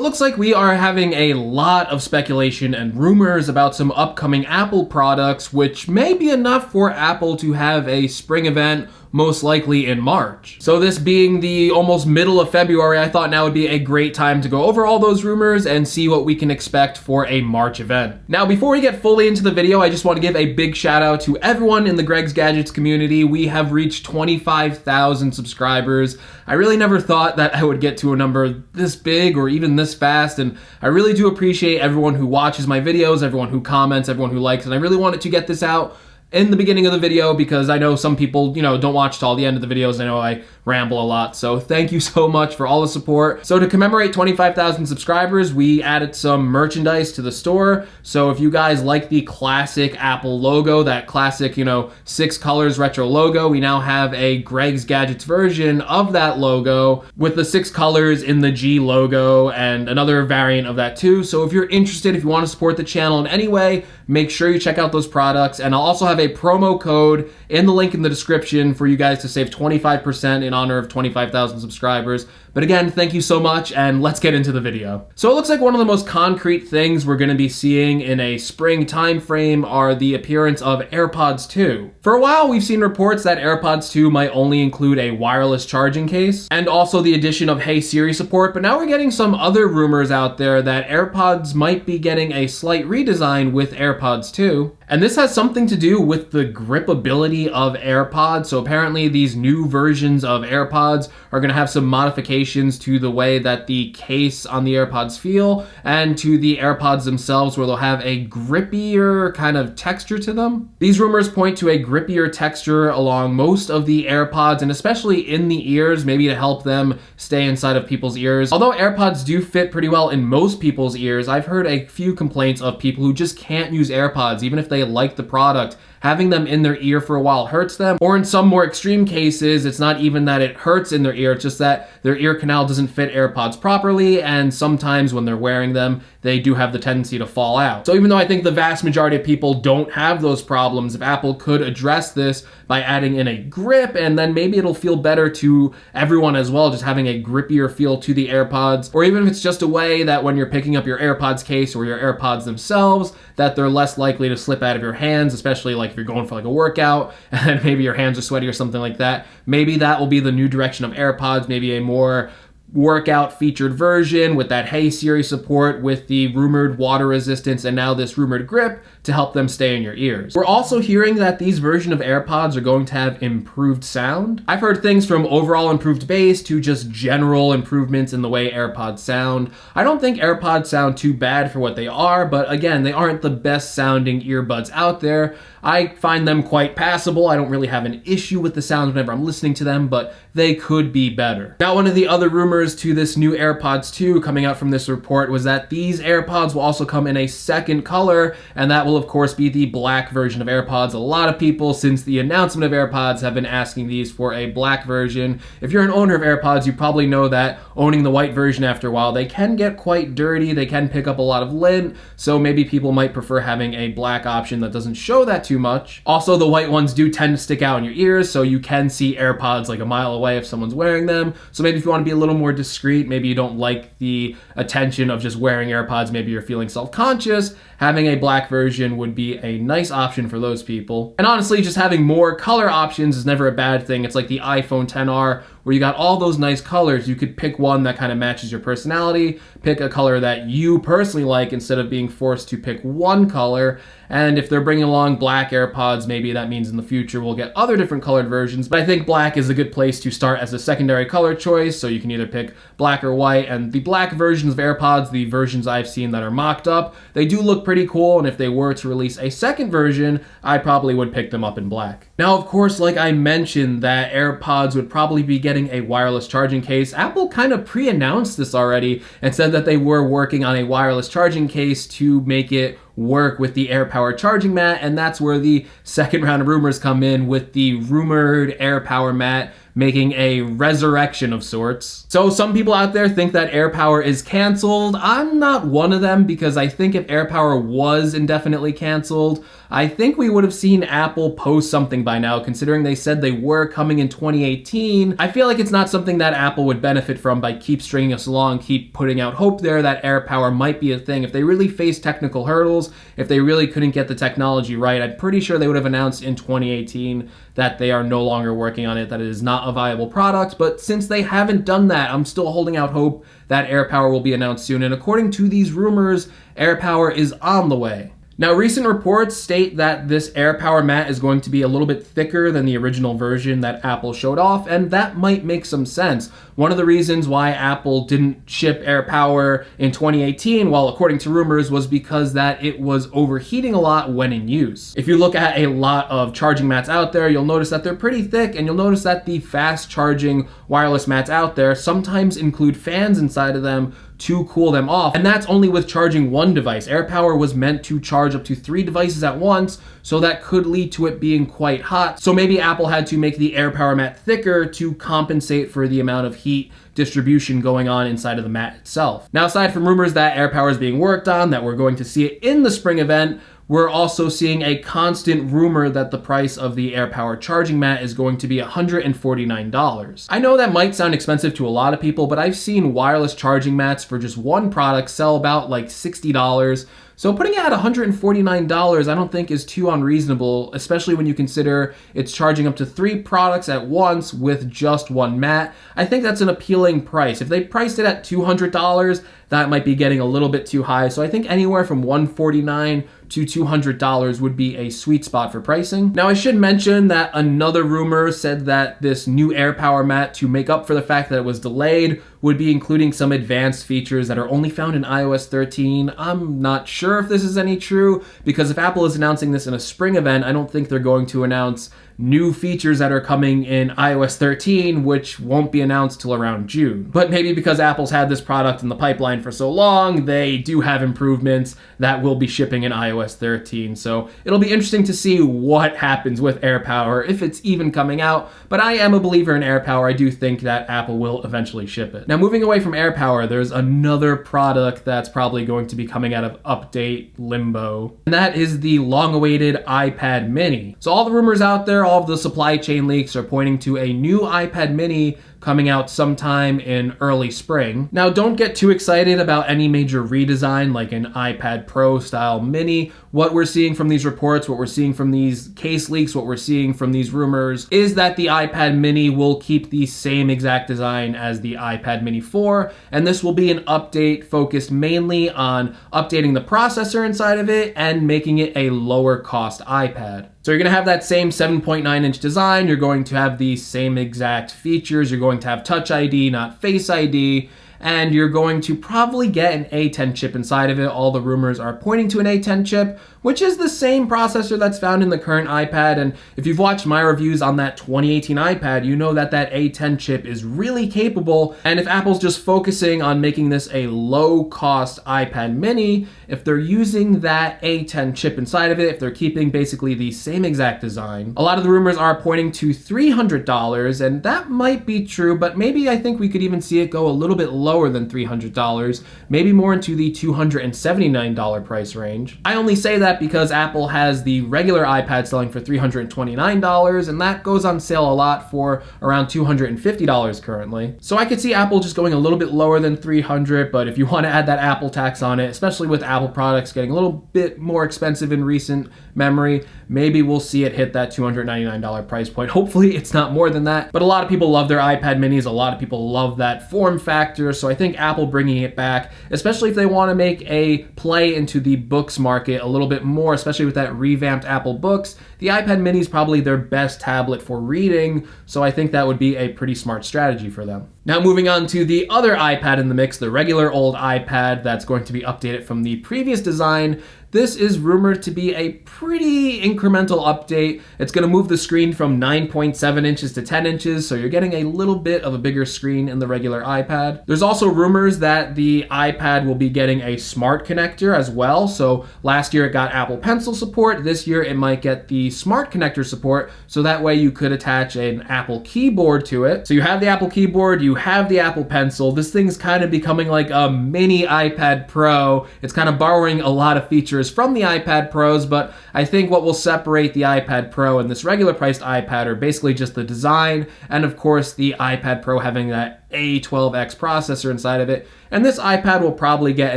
it looks like we are having a lot of speculation and rumors about some upcoming Apple products, which may be enough for Apple to have a spring event most likely in March. So this being the almost middle of February, I thought now would be a great time to go over all those rumors and see what we can expect for a March event. Now, before we get fully into the video, I just want to give a big shout out to everyone in the Greg's Gadgets community. We have reached 25,000 subscribers. I really never thought that I would get to a number this big or even this fast, and I really do appreciate everyone who watches my videos, everyone who comments, everyone who likes, and I really wanted to get this out in the beginning of the video because I know some people, don't watch till the end of the videos. I know I ramble a lot, so thank you so much for all the support. So to commemorate 25,000 subscribers, we added some merchandise to the store. So if you guys like the classic Apple logo, that classic, 6 colors retro logo, we now have a Greg's Gadgets version of that logo with the 6 colors in the G logo and another variant of that too. So if you're interested, if you want to support the channel in any way, make sure you check out those products. And I'll also have a promo code in the link in the description for you guys to save 25% in honor of 25,000 subscribers. But again, thank you so much, and let's get into the video. So it looks like one of the most concrete things we're going to be seeing in a spring time frame are the appearance of AirPods 2. For a while, we've seen reports that AirPods 2 might only include a wireless charging case, and also the addition of Hey Siri support, but now we're getting some other rumors out there that AirPods might be getting a slight redesign with AirPods 2. And this has something to do with the gripability of AirPods. So apparently these new versions of AirPods are going to have some modifications to the way that the case on the AirPods feel and to the AirPods themselves, where they'll have a grippier kind of texture to them. These rumors point to a grippier texture along most of the AirPods, and especially in the ears, maybe to help them stay inside of people's ears. Although AirPods do fit pretty well in most people's ears, I've heard a few complaints of people who just can't use AirPods, even if they like the product. Having them in their ear for a while hurts them, or in some more extreme cases, it's not even that it hurts in their ear, it's just that their ear canal doesn't fit AirPods properly, and sometimes when they're wearing them, they do have the tendency to fall out. So even though I think the vast majority of people don't have those problems, if Apple could address this by adding in a grip, and then maybe it'll feel better to everyone as well, just having a grippier feel to the AirPods, or even if it's just a way that when you're picking up your AirPods case or your AirPods themselves, that they're less likely to slip out of your hands, especially like if you're going for like a workout and maybe your hands are sweaty or something like that. Maybe that will be the new direction of AirPods, maybe a more workout featured version with that Hey Siri support, with the rumored water resistance and now this rumored grip to help them stay in your ears. We're also hearing that these version of AirPods are going to have improved sound. I've heard things from overall improved bass to just general improvements in the way AirPods sound. I don't think AirPods sound too bad for what they are, but again, they aren't the best sounding earbuds out there. I find them quite passable. I don't really have an issue with the sound whenever I'm listening to them, but they could be better. Now, one of the other rumors to this new AirPods 2 coming out from this report was that these AirPods will also come in a second color, and that will of course be the black version of AirPods. A lot of people since the announcement of AirPods have been asking these for a black version. If you're an owner of AirPods, you probably know that owning the white version after a while, they can get quite dirty, they can pick up a lot of lint, so maybe people might prefer having a black option that doesn't show that too much. Also, the white ones do tend to stick out in your ears, so you can see AirPods like a mile away if someone's wearing them. So maybe if you want to be a little more discreet, maybe you don't like the attention of just wearing AirPods, maybe you're feeling self-conscious, having a black version would be a nice option for those people. And honestly, just having more color options is never a bad thing. It's like the iPhone XR, where you got all those nice colors. You could pick one that kind of matches your personality, pick a color that you personally like instead of being forced to pick one color. And if they're bringing along black AirPods, maybe that means in the future we'll get other different colored versions. But I think black is a good place to start as a secondary color choice, so you can either pick black or white. And the black versions of AirPods, the versions I've seen that are mocked up, they do look pretty cool, and if they were to release a second version, I probably would pick them up in black. Now, of course, like I mentioned, that AirPods would probably be getting a wireless charging case. Apple kind of pre-announced this already and said that they were working on a wireless charging case to make it work with the AirPower charging mat, and that's where the second round of rumors come in with the rumored AirPower mat making a resurrection of sorts. So some people out there think that AirPower is canceled. I'm not one of them, because I think if AirPower was indefinitely canceled, I think we would have seen Apple post something by now, considering they said they were coming in 2018. I feel like it's not something that Apple would benefit from by keep stringing us along, keep putting out hope there that AirPower might be a thing. If they really faced technical hurdles, if they really couldn't get the technology right, I'm pretty sure they would have announced in 2018 that they are no longer working on it, that it is not a viable product. But since they haven't done that, I'm still holding out hope that AirPower will be announced soon. And according to these rumors, AirPower is on the way. Now, recent reports state that this AirPower mat is going to be a little bit thicker than the original version that Apple showed off, and that might make some sense. One of the reasons why Apple didn't ship AirPower in 2018, well, according to rumors, was because that it was overheating a lot when in use. If you look at a lot of charging mats out there, you'll notice that they're pretty thick, and you'll notice that the fast charging wireless mats out there sometimes include fans inside of them to cool them off, and that's only with charging one device. AirPower was meant to charge up to 3 devices at once, so that could lead to it being quite hot. So maybe Apple had to make the AirPower mat thicker to compensate for the amount of heat distribution going on inside of the mat itself. Now, aside from rumors that AirPower is being worked on, that we're going to see it in the spring event, we're also seeing a constant rumor that the price of the AirPower charging mat is going to be $149. I know that might sound expensive to a lot of people, but I've seen wireless charging mats for just one product sell about like $60. So putting it at $149 I don't think is too unreasonable, especially when you consider it's charging up to 3 products at once with just one mat. I think that's an appealing price. If they priced it at $200, that might be getting a little bit too high. So I think anywhere from $149 to $200 would be a sweet spot for pricing. Now, I should mention that another rumor said that this new AirPower mat, to make up for the fact that it was delayed, would be including some advanced features that are only found in iOS 13. I'm not sure if this is any true, because if Apple is announcing this in a spring event, I don't think they're going to announce new features that are coming in iOS 13, which won't be announced till around June. But maybe because Apple's had this product in the pipeline for so long, they do have improvements that will be shipping in iOS 13. So it'll be interesting to see what happens with AirPower, if it's even coming out. But I am a believer in AirPower. I do think that Apple will eventually ship it. Now, moving away from AirPower, there's another product that's probably going to be coming out of update limbo, and that is the long-awaited iPad mini. So all the rumors out there, all of the supply chain leaks are pointing to a new iPad mini coming out sometime in early spring. Now, don't get too excited about any major redesign like an iPad Pro style mini. What we're seeing from these reports, what we're seeing from these case leaks, what we're seeing from these rumors is that the iPad mini will keep the same exact design as the iPad mini 4, and this will be an update focused mainly on updating the processor inside of it and making it a lower cost iPad. So you're going to have that same 7.9-inch design, you're going to have the same exact features, you're going to have Touch ID, not Face ID, and you're going to probably get an A10 chip inside of it. All the rumors are pointing to an A10 chip, which is the same processor that's found in the current iPad. And if you've watched my reviews on that 2018 iPad, you know that that A10 chip is really capable. And if Apple's just focusing on making this a low-cost iPad mini, if they're using that A10 chip inside of it, if they're keeping basically the same exact design, a lot of the rumors are pointing to $300, and that might be true, but maybe I think we could even see it go a little bit lower than $300, maybe more into the $279 price range. I only say that because Apple has the regular iPad selling for $329, and that goes on sale a lot for around $250 currently. So I could see Apple just going a little bit lower than $300, but if you want to add that Apple tax on it, especially with Apple products getting a little bit more expensive in recent memory, maybe we'll see it hit that $299 price point. Hopefully it's not more than that, but a lot of people love their iPad minis, a lot of people love that form factor, so I think Apple bringing it back, especially if they want to make a play into the books market a little bit more, especially with that revamped Apple Books, the iPad mini is probably their best tablet for reading, so I think that would be a pretty smart strategy for them. Now moving on to the other iPad in the mix, the regular old iPad that's going to be updated from the previous design. This is rumored to be a pretty incremental update. It's going to move the screen from 9.7 inches to 10 inches, so you're getting a little bit of a bigger screen in the regular iPad. There's also rumors that the iPad will be getting a smart connector as well. So last year it got Apple Pencil support. This year it might get the smart connector support, so that way you could attach an Apple keyboard to it. So you have the Apple keyboard, you have the Apple Pencil. This thing's kind of becoming like a mini iPad Pro. It's kind of borrowing a lot of features from the iPad Pros, but I think what will separate the iPad Pro and this regular priced iPad are basically just the design, and of course the iPad Pro having that A12X processor inside of it, and this iPad will probably get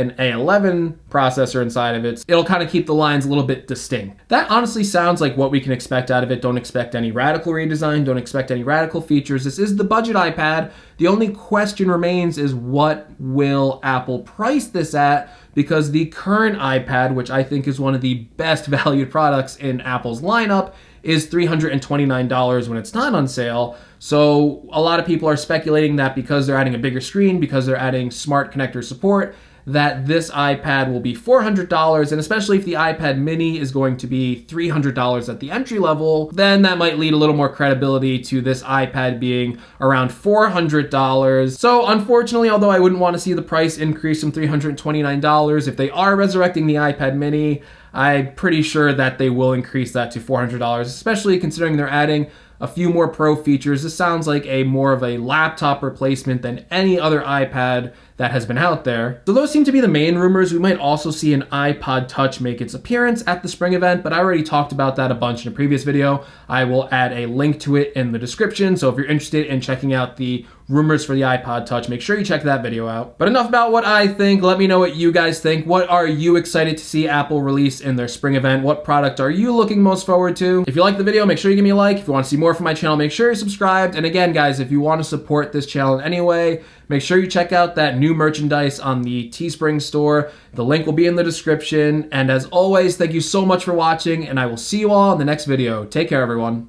an A11 processor inside of it. It'll kind of keep the lines a little bit distinct. That honestly sounds like what we can expect out of it. Don't expect any radical redesign, don't expect any radical features. This is the budget iPad. The only question remains is what will Apple price this at? Because the current iPad, which I think is one of the best valued products in Apple's lineup, is $329 when it's not on sale. So a lot of people are speculating that because they're adding a bigger screen, because they're adding smart connector support, that this iPad will be $400, and especially if the iPad mini is going to be $300 at the entry level, then that might lead a little more credibility to this iPad being around $400. So unfortunately, although I wouldn't want to see the price increase from $329, if they are resurrecting the iPad mini, I'm pretty sure that they will increase that to $400, especially considering they're adding a few more Pro features. This sounds like more of a laptop replacement than any other iPad that has been out there. So those seem to be the main rumors. We might also see an iPod Touch make its appearance at the spring event, but I already talked about that a bunch in a previous video. I will add a link to it in the description, so if you're interested in checking out the rumors for the iPod Touch, make sure you check that video out. But enough about what I think. Let me know what you guys think. What are you excited to see Apple release in their spring event? What product are you looking most forward to? If you like the video, make sure you give me a like. If you want to see more from my channel, make sure you're subscribed. And again, guys, if you want to support this channel in any way, make sure you check out that new merchandise on the Teespring store. The link will be in the description. And as always, thank you so much for watching, and I will see you all in the next video. Take care, everyone.